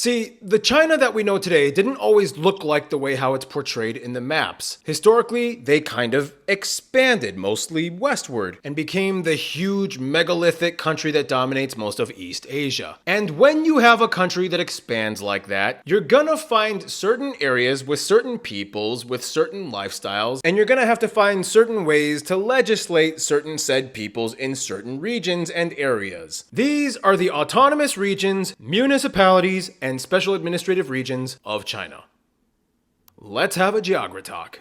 See, the China that we know today didn't always look like the way how it's portrayed in the maps. Historically, they kind of expanded, mostly westward, and became the huge megalithic country that dominates most of East Asia. And when you have a country that expands like that, you're gonna find certain areas with certain peoples, with certain lifestyles, and you're gonna have to find certain ways to legislate certain said peoples in certain regions and areas. These are the autonomous regions, municipalities, and special administrative regions of China. Let's have a Geogra talk.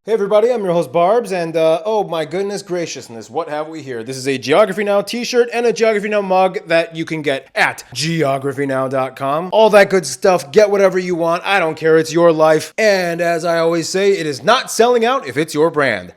Hey everybody, I'm your host Barbs, and oh my goodness graciousness, what have we here? This is a Geography Now t-shirt and a Geography Now mug that you can get at geographynow.com. All that good stuff, get whatever you want, I don't care, it's your life. And as I always say, it is not selling out if it's your brand.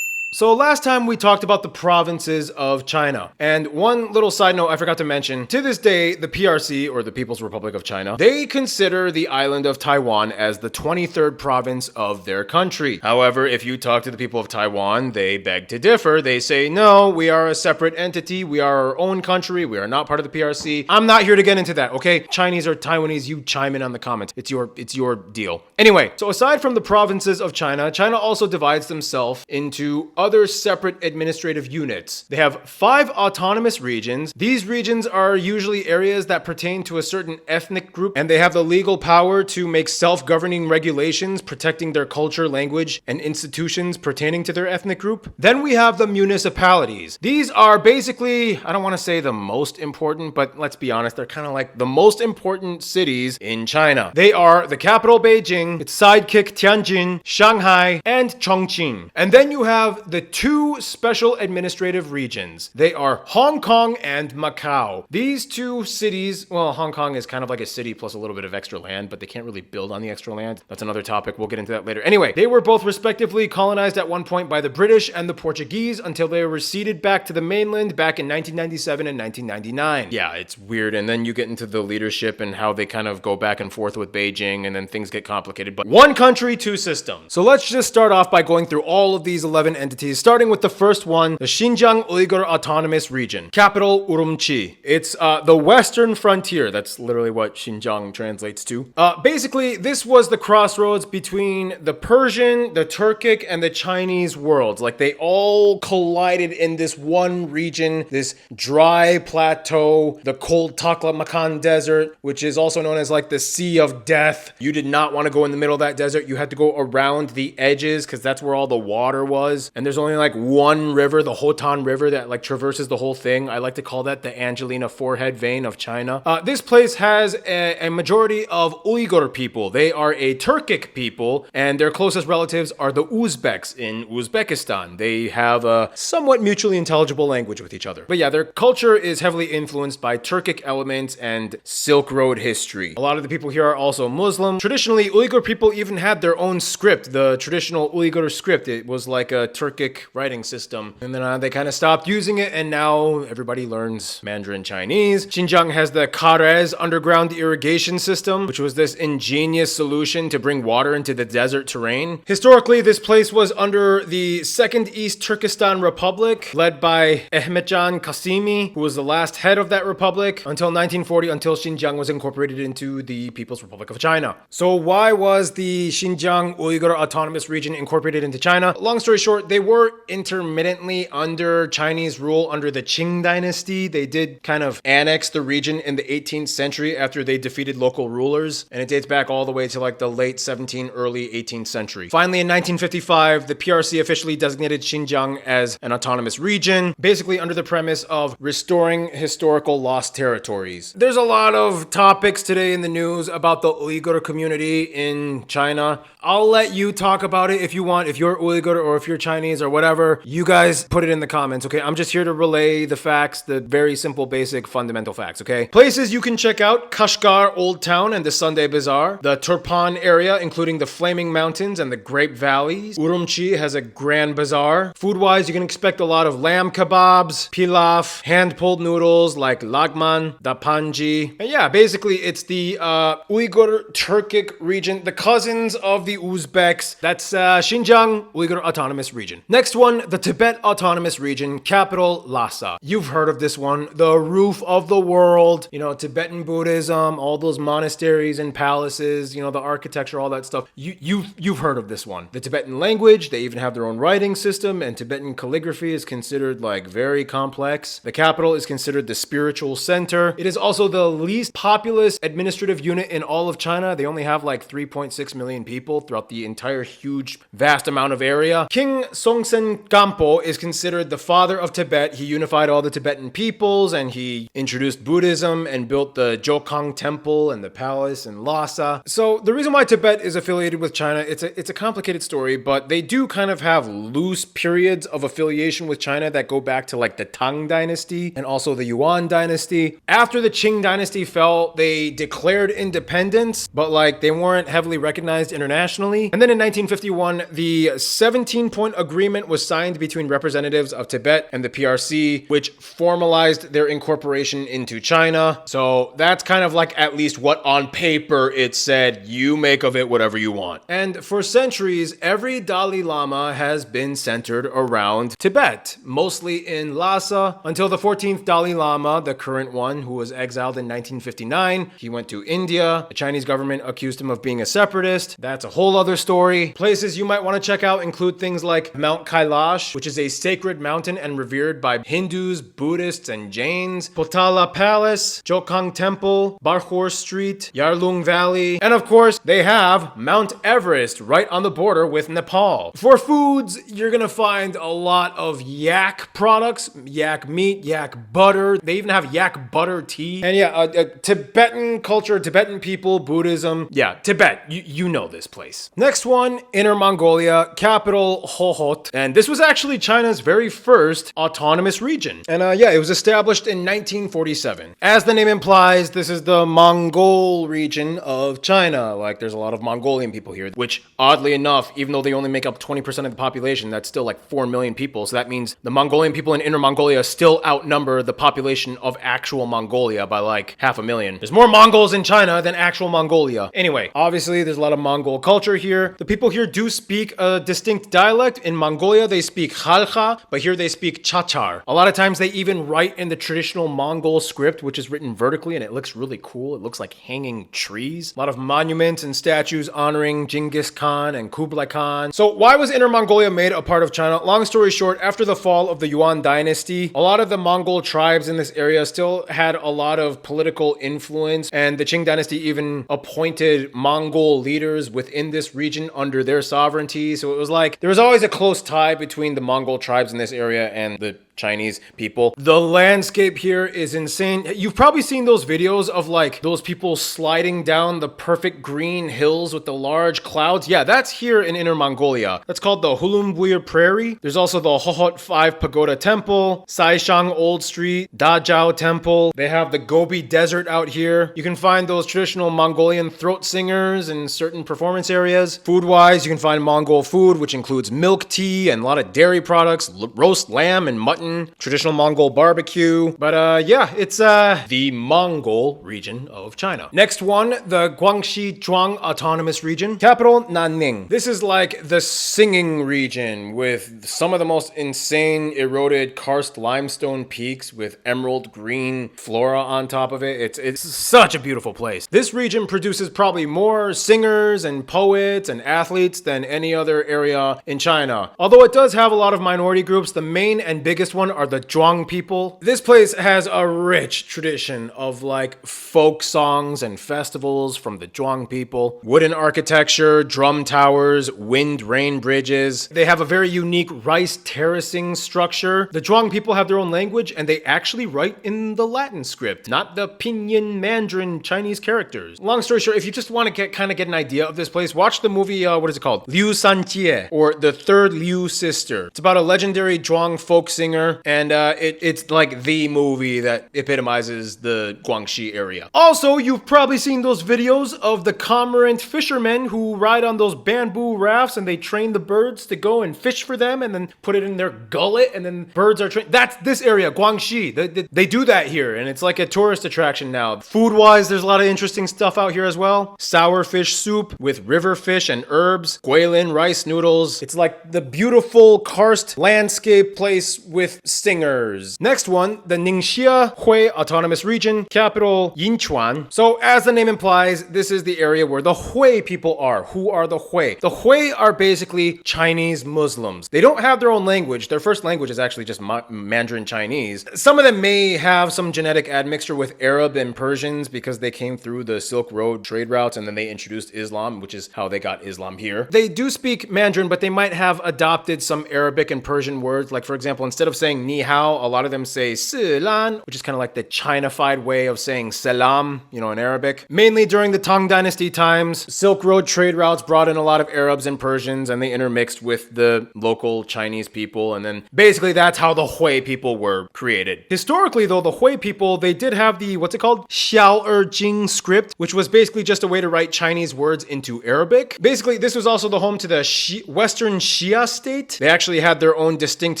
So last time we talked about the provinces of China, and one little side note I forgot to mention, to this day the PRC, or the People's Republic of China, they consider the island of Taiwan as the 23rd province of their country. However, if you talk to the people of Taiwan, they beg to differ. They say, no, we are a separate entity, we are our own country, we are not part of the PRC. I'm not here to get into that, okay? Chinese or Taiwanese, you chime in on the comments. It's your deal. Anyway, so aside from the provinces of China, China also divides themselves into other separate administrative units. They have 5 autonomous regions. These regions are usually areas that pertain to a certain ethnic group, and they have the legal power to make self-governing regulations protecting their culture, language, and institutions pertaining to their ethnic group. Then we have the municipalities. These are basically, I don't want to say the most important, but let's be honest, they're kind of like the most important cities in China. They are the capital Beijing, its sidekick Tianjin, Shanghai, and Chongqing. And then you have the 2 special administrative regions. They are Hong Kong and Macau. These 2 cities, well, Hong Kong is kind of like a city plus a little bit of extra land, but they can't really build on the extra land. That's another topic. We'll get into that later. Anyway, they were both respectively colonized at one point by the British and the Portuguese until they were ceded back to the mainland back in 1997 and 1999. Yeah, it's weird. And then you get into the leadership and how they kind of go back and forth with Beijing, and then things get complicated. But one country, 2 systems. So let's just start off by going through all of these 11 entities, starting with the first one, the Xinjiang Uyghur Autonomous Region. Capital, Urumqi. It's the western frontier. That's literally what Xinjiang translates to. Basically, this was the crossroads between the Persian, the Turkic, and the Chinese worlds. Like, they all collided in this one region, this dry plateau, the cold Taklamakan Desert, which is also known as like the Sea of Death. You did not want to go in the middle of that desert. You had to go around the edges because that's where all the water was. And there's only like one river, the Hotan River, that like traverses the whole thing. I like to call that the Angelina forehead vein of China. This place has a majority of Uyghur people. They are a Turkic people, and their closest relatives are the Uzbeks in Uzbekistan. They have a somewhat mutually intelligible language with each other. But yeah, their culture is heavily influenced by Turkic elements and Silk Road history. A lot of the people here are also Muslim. Traditionally, Uyghur people even had their own script, the traditional Uyghur script. It was like a Turkic writing system, and then they kind of stopped using it, and now everybody learns Mandarin Chinese. Xinjiang has the Kharez underground irrigation system, which was this ingenious solution to bring water into the desert terrain. Historically, this place was under the Second East Turkestan Republic, led by Ahmetjan Kasimi, who was the last head of that republic until 1940, until Xinjiang was incorporated into the People's Republic of China. So why was the Xinjiang Uyghur Autonomous Region incorporated into China? Long story short, they were intermittently under Chinese rule under the Qing dynasty. They did kind of annex the region in the 18th century after they defeated local rulers, and it dates back all the way to like the late 17th, early 18th century. Finally, in 1955, the PRC officially designated Xinjiang as an autonomous region, basically under the premise of restoring historical lost territories. There's a lot of topics today in the news about the Uyghur community in China. I'll let you talk about it if you want. If you're Uyghur or if you're Chinese or whatever, you guys put it in the comments, okay? I'm just here to relay the facts, the very simple, basic, fundamental facts, okay? Places you can check out: Kashgar Old Town and the Sunday Bazaar, the Turpan area, including the Flaming Mountains and the Grape Valleys. Urumqi has a grand bazaar. Food-wise, you can expect a lot of lamb kebabs, pilaf, hand-pulled noodles like lagman, dapanji. And yeah, basically, it's the Uyghur Turkic region, the cousins of the Uzbeks. That's Xinjiang Uyghur Autonomous Region. region. Next one, the Tibet Autonomous Region, capital Lhasa. You've heard of this one, the roof of the world, you know, Tibetan Buddhism, all those monasteries and palaces, you know, the architecture, all that stuff. You've heard of this one. The Tibetan language, they even have their own writing system, and Tibetan calligraphy is considered like very complex. The capital is considered the spiritual center. It is also the least populous administrative unit in all of China. They only have like 3.6 million people throughout the entire huge, vast amount of area. King Songtsen Gampo is considered the father of Tibet. He unified all the Tibetan peoples, and he introduced Buddhism and built the Chongqing temple and the palace in Lhasa. So the reason why Tibet is affiliated with China, it's a complicated story, but they do kind of have loose periods of affiliation with China that go back to like the Tang dynasty and also the Yuan dynasty. After the Qing dynasty fell, they declared independence, but like they weren't heavily recognized internationally. And then in 1951, the 17-point agreement was signed between representatives of Tibet and the PRC, which formalized their incorporation into China. So that's kind of like at least what on paper it said. You make of it whatever you want. And for centuries, every Dalai Lama has been centered around Tibet, mostly in Lhasa, until the 14th Dalai Lama, the current one, who was exiled in 1959. He went to India. The Chinese government accused him of being a separatist. That's a whole other story. Places you might want to check out include things like Mount Kailash, which is a sacred mountain and revered by Hindus, Buddhists, and Jains, Potala Palace, Chongqing Temple, Barhor Street, Yarlung Valley, and of course, they have Mount Everest right on the border with Nepal. For foods, you're gonna find a lot of yak products, yak meat, yak butter. They even have yak butter tea. And yeah, Tibetan culture, Tibetan people, Buddhism. Yeah, Tibet. You know this place. Next one, Inner Mongolia, capital Hohhot. And this was actually China's very first autonomous region. And yeah, it was established in 1947. As the name implies, this is the Mongol region of China. Like, there's a lot of Mongolian people here, which oddly enough, even though they only make up 20% of the population, that's still like 4 million people. So that means the Mongolian people in Inner Mongolia still outnumber the population of actual Mongolia by like 500,000. There's more Mongols in China than actual Mongolia. Anyway, obviously there's a lot of Mongol culture here. The people here do speak a distinct dialect. In Mongolia, they speak Khalkha, but here they speak Chachar. A lot of times they even write in the traditional Mongol script, which is written vertically, and it looks really cool. It looks like hanging trees. A lot of monuments and statues honoring Genghis Khan and Kublai Khan. So why was Inner Mongolia made a part of China? Long story short, after the fall of the Yuan dynasty, a lot of the Mongol tribes in this area still had a lot of political influence, and the Qing dynasty even appointed Mongol leaders within this region under their sovereignty. So it was like there was always a close tie between the Mongol tribes in this area and the Chinese people. The landscape here is insane. You've probably seen those videos of like those people sliding down the perfect green hills with the large clouds. Yeah, that's here in Inner Mongolia. That's called the Hulumbuir Prairie. There's also the Hohhot 5 Pagoda Temple, Saishang Old Street, Dazhao Temple. They have the Gobi Desert out here. You can find those traditional Mongolian throat singers in certain performance areas. Food-wise, you can find Mongol food, which includes milk tea and a lot of dairy products, roast lamb and mutton, traditional Mongol barbecue. But yeah, it's the Mongol region of China. Next one, the Guangxi Zhuang Autonomous Region, capital Nanning. This is like the singing region with some of the most insane eroded karst limestone peaks with emerald green flora on top of it. It's such a beautiful place. This region produces probably more singers and poets and athletes than any other area in China. Although it does have a lot of minority groups, the main and biggest one are the Zhuang people. This place has a rich tradition of like folk songs and festivals from the Zhuang people. Wooden architecture, drum towers, wind rain bridges. They have a very unique rice terracing structure. The Zhuang people have their own language, and they actually write in the Latin script, not the Pinyin Mandarin Chinese characters. Long story short, if you just want to get an idea of this place, watch the movie, what is it called? Liu Sanjie, or The Third Liu Sister. It's about a legendary Zhuang folk singer singer, and it's like the movie that epitomizes the Guangxi area. Also, you've probably seen those videos of the cormorant fishermen who ride on those bamboo rafts and they train the birds to go and fish for them and then put it in their gullet and then birds are trained. That's this area, Guangxi. They do that here and it's like a tourist attraction now. Food-wise, there's a lot of interesting stuff out here as well. Sour fish soup with river fish and herbs, guilin rice noodles. It's like the beautiful karst landscape place with singers. Next one, the Ningxia Hui Autonomous Region, capital Yinchuan. So as the name implies, this is the area where the Hui people are. Who are the Hui? The Hui are basically Chinese Muslims. They don't have their own language. Their first language is actually just Mandarin Chinese. Some of them may have some genetic admixture with Arab and Persians because they came through the Silk Road trade routes and then they introduced Islam, which is how they got Islam here. They do speak Mandarin, but they might have adopted some Arabic and Persian words. Like for example, instead of saying ni hao, a lot of them say silan, which is kind of like the China-fied way of saying salam, in Arabic. Mainly during the Tang Dynasty times, Silk Road trade routes brought in a lot of Arabs and Persians and they intermixed with the local Chinese people. And then basically that's how the Hui people were created. Historically though, the Hui people, they did have the, what's it called? Xiao Jing script, which was basically just a way to write Chinese words into Arabic. Basically, this was also the home to the Western Xia state. They actually had their own distinct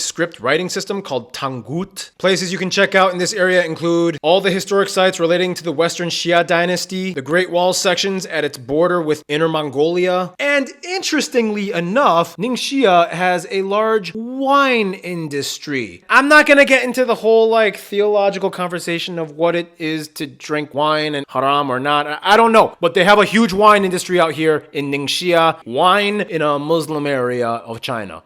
script writing system called Tangut. Places you can check out in this area include all the historic sites relating to the Western Xia dynasty, the Great Wall sections at its border with Inner Mongolia, and interestingly enough, Ningxia has a large wine industry. I'm not gonna get into the whole theological conversation of what it is to drink wine and haram or not. I don't know, but they have a huge wine industry out here in Ningxia. Wine in a Muslim area of China.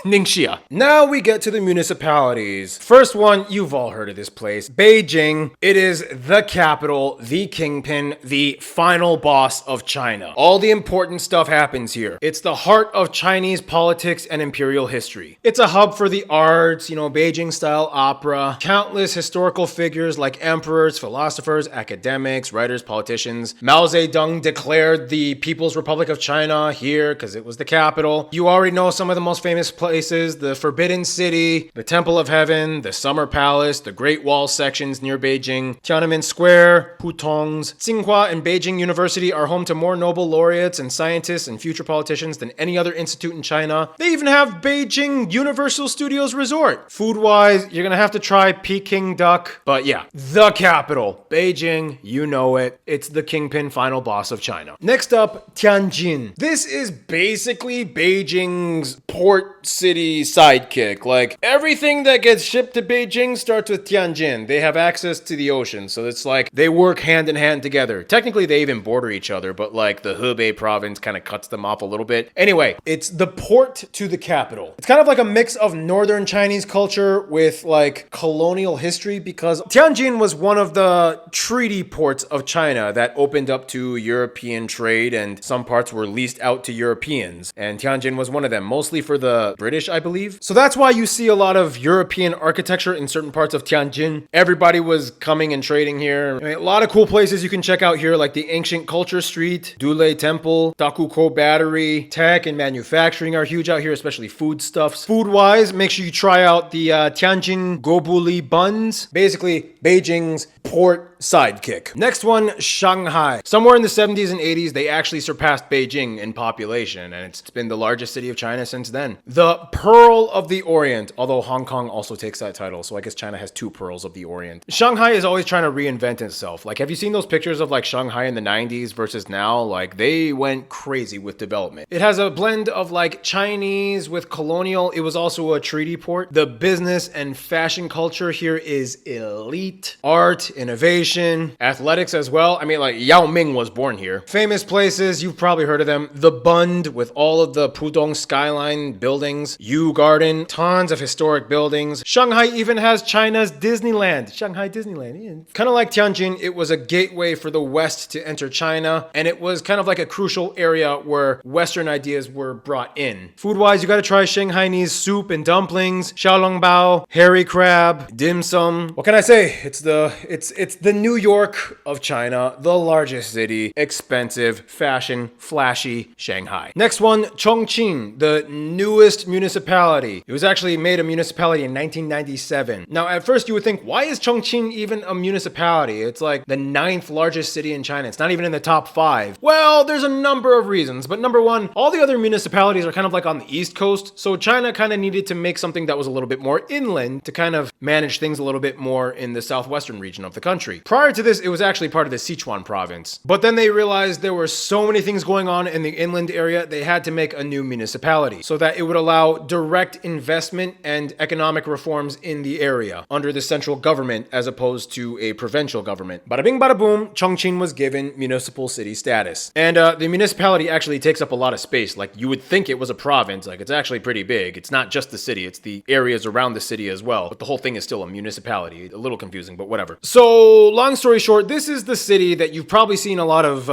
Ningxia. Now we get to the municipalities. First one, you've all heard of this place. Beijing. It is the capital, the kingpin, the final boss of China. All the important stuff happens here. It's the heart of Chinese politics and imperial history. It's a hub for the arts, Beijing-style opera, countless historical figures like emperors, philosophers, academics, writers, politicians. Mao Zedong declared the People's Republic of China here because it was the capital. You already know some of the most famous places, the Forbidden City, the Temple of Heaven, the Summer Palace, the Great Wall sections near Beijing, Tiananmen Square, Putongs. Tsinghua and Beijing University are home to more Nobel laureates and scientists and future politicians than any other institute in China. They even have Beijing Universal Studios Resort. Food-wise, you're gonna have to try Peking duck, but yeah, the capital, Beijing, you know it. It's the kingpin final boss of China. Next up, Tianjin. This is basically Beijing's port city sidekick. Like everything that gets shipped to Beijing starts with Tianjin. They have access to the ocean, so it's like they work hand in hand together. Technically, they even border each other, but like the Hebei province kind of cuts them off a little bit. Anyway, it's the port to the capital. It's kind of like a mix of northern Chinese culture with like colonial history because Tianjin was one of the treaty ports of China that opened up to European trade and some parts were leased out to Europeans. And Tianjin was one of them, mostly for the British, I believe. So that's why you see a lot of European architecture in certain parts of Tianjin. Everybody was coming and trading here. A lot of cool places you can check out here, like the Ancient Culture Street, Dulei Temple, Dakuko Battery. Tech and manufacturing are huge out here, especially foodstuffs. Food-wise, make sure you try out the Tianjin Gobuli buns. Basically, Beijing's port sidekick. Next one, Shanghai. Somewhere in the 70s and 80s, they actually surpassed Beijing in population, and it's been the largest city of China since then. The Pearl of the Orient, although Hong Kong also takes that title, so I guess China has two Pearls of the Orient. Shanghai is always trying to reinvent itself. Like, have you seen those pictures of like Shanghai in the 90s versus now? Like, they went crazy with development. It has a blend of like Chinese with colonial. It was also a treaty port. The business and fashion culture here is elite. Art, innovation, athletics as well. I mean, like Yao Ming was born here. Famous places, you've probably heard of them. The Bund with all of the Pudong skyline buildings. Yu Garden, tons of historic buildings. Shanghai even has China's Disneyland. Shanghai Disneyland. Yeah. Kind of like Tianjin, it was a gateway for the West to enter China, and it was kind of like a crucial area where Western ideas were brought in. Food-wise, you gotta try Shanghainese soup and dumplings, xiaolongbao, hairy crab, dim sum. What can I say? It's It's the New York of China, the largest city, expensive, fashion, flashy, Shanghai. Next one, Chongqing, the newest municipality. It was actually made a municipality in 1997. Now, at first you would think, why is Chongqing even a municipality? It's like the 9th largest city in China. It's not even in the top 5. Well, there's a number of reasons, but number one, all the other municipalities are kind of like on the East Coast, so China kind of needed to make something that was a little bit more inland to kind of manage things a little bit more in the southwestern region of the country. Prior to this, it was actually part of the Sichuan province, but then they realized there were so many things going on in the inland area, they had to make a new municipality so that it would allow direct investment and economic reforms in the area under the central government as opposed to a provincial government. Bada bing, bada boom, Chongqing was given municipal city status. And the municipality actually takes up a lot of space. Like, you would think it was a province. Like, it's actually pretty big. It's not just the city, it's the areas around the city as well. But the whole thing is still a municipality. A little confusing, but whatever. So, long story short, this is the city that you've probably seen a lot of,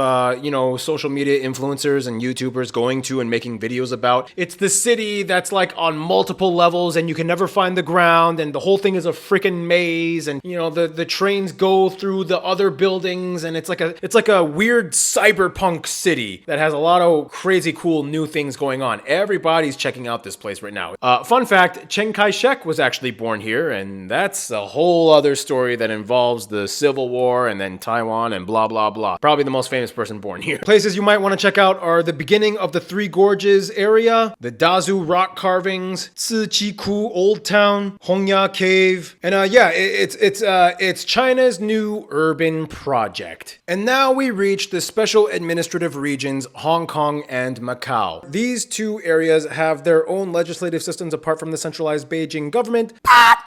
social media influencers and YouTubers going to and making videos about. It's the city that's like on multiple levels and you can never find the ground and the whole thing is a freaking maze and, the trains go through the other buildings and it's like a weird cyberpunk city that has a lot of crazy cool new things going on. Everybody's checking out this place right now. Fun fact, Chiang Kai-shek was actually born here, and that's a whole other story that involves the Civil War and then Taiwan and blah, blah, blah. Probably the most famous person born here. Places you might want to check out are the beginning of the Three Gorges area, the Dazu rock carvings, Ciqiku Old Town, Hongya Cave, and it's China's new urban project. And now we reach the special administrative regions, Hong Kong and Macau. These two areas have their own legislative systems apart from the centralized Beijing government.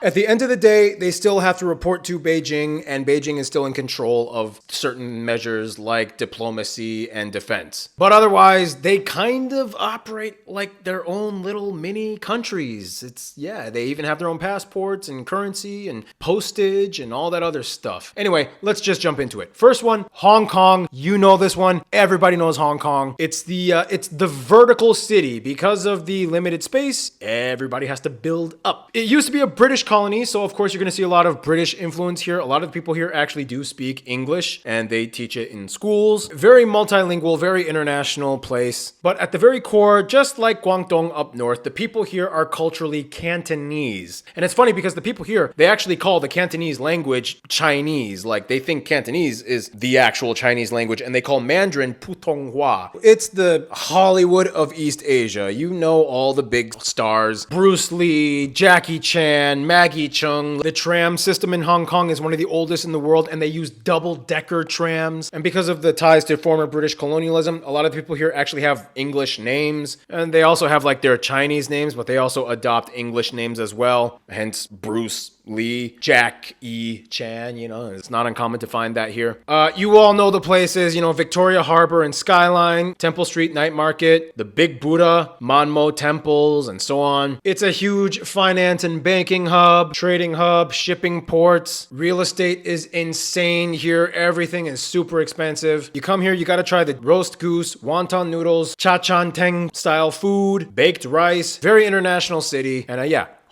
At the end of the day, they still have to report to Beijing, and Beijing is still in control of certain measures like diplomacy and defense. But otherwise, they kind of operate like their own little mini countries. They even have their own passports and currency and postage and all that other stuff. Anyway, let's just jump into it. First one, Hong Kong. You know this one. Everybody knows Hong Kong. It's the vertical city. Because of the limited space, everybody has to build up. It used to be a British colony, so of course you're going to see a lot of British influence here. A lot of the people here actually do speak English, and they teach it in schools. Very multilingual, very international place. But at the very core, just like Guangdong up north, the people here are culturally Cantonese. And it's funny because the people here, they actually call the Cantonese language Chinese. Like, they think Cantonese is the actual Chinese language, and they call Mandarin Putonghua. It's the Hollywood of East Asia. You know all the big stars. Bruce Lee, Jackie Chan, Maggie Cheung. The tram system in Hong Kong is one of the oldest in the world, and they use double-decker trams. And because of the ties to former British colonialism, a lot of people here actually have English names, and they also have like their Chinese names, but they also adopt English names as well. Hence Bruce Lee, Jack E. Chan, it's not uncommon to find that here. You all know the places, Victoria Harbor and Skyline, Temple Street Night Market, the Big Buddha, Monmo temples, and so on. It's a huge finance and banking hub, trading hub, shipping ports. Real estate is insane here. Everything is super expensive. You come here, you gotta try the roast goose, wonton noodles, cha chan teng style food, baked rice. Very international city. And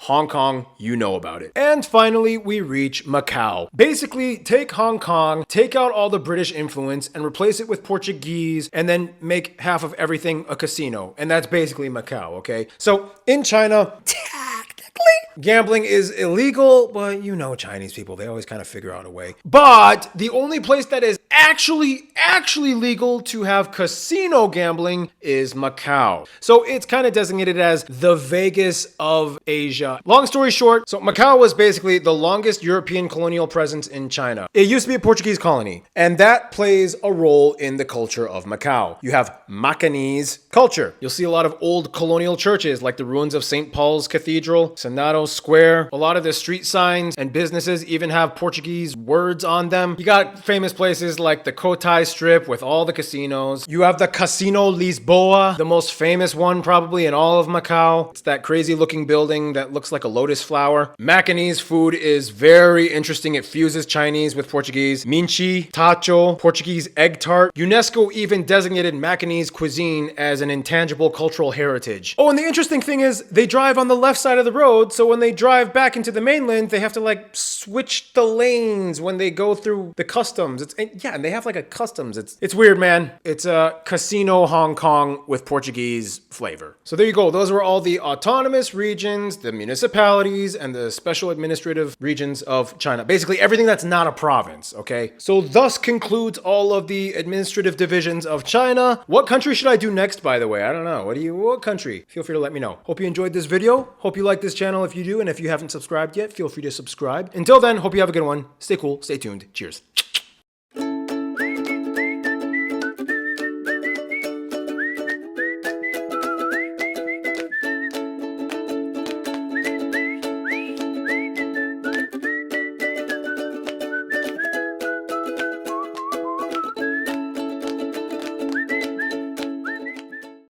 Hong Kong, you know about it. And finally, we reach Macau. Basically, take Hong Kong, take out all the British influence, and replace it with Portuguese, and then make half of everything a casino. And that's basically Macau, okay? So, in China, gambling is illegal, but Chinese people, they always kind of figure out a way. But the only place that is actually legal to have casino gambling is Macau. So it's kind of designated as the Vegas of Asia. Long story short, so Macau was basically the longest European colonial presence in China. It used to be a Portuguese colony, and that plays a role in the culture of Macau. You have Macanese culture. You'll see a lot of old colonial churches like the ruins of St. Paul's Cathedral, Senado Square. A lot of the street signs and businesses even have Portuguese words on them. You got famous places like the Cotai Strip with all the casinos. You have the Casino Lisboa, the most famous one probably in all of Macau. It's that crazy looking building that looks like a lotus flower. Macanese food is very interesting. It fuses Chinese with Portuguese. Minchi, tacho, Portuguese egg tart. UNESCO even designated Macanese cuisine as an intangible cultural heritage. Oh, and the interesting thing is they drive on the left side of the road road, so when they drive back into the mainland, they have to like switch the lanes when they go through the customs. And they have like a customs. It's weird, man. It's a casino Hong Kong with Portuguese flavor. So there you go. Those were all the autonomous regions, the municipalities, and the special administrative regions of China. Basically everything that's not a province, okay? So thus concludes all of the administrative divisions of China. What country should I do next, by the way? I don't know. What country? Feel free to let me know. Hope you enjoyed this video. Hope you like this channel if you do, and if you haven't subscribed yet, feel free to subscribe. Until then, hope you have a good one. Stay cool, stay tuned. Cheers.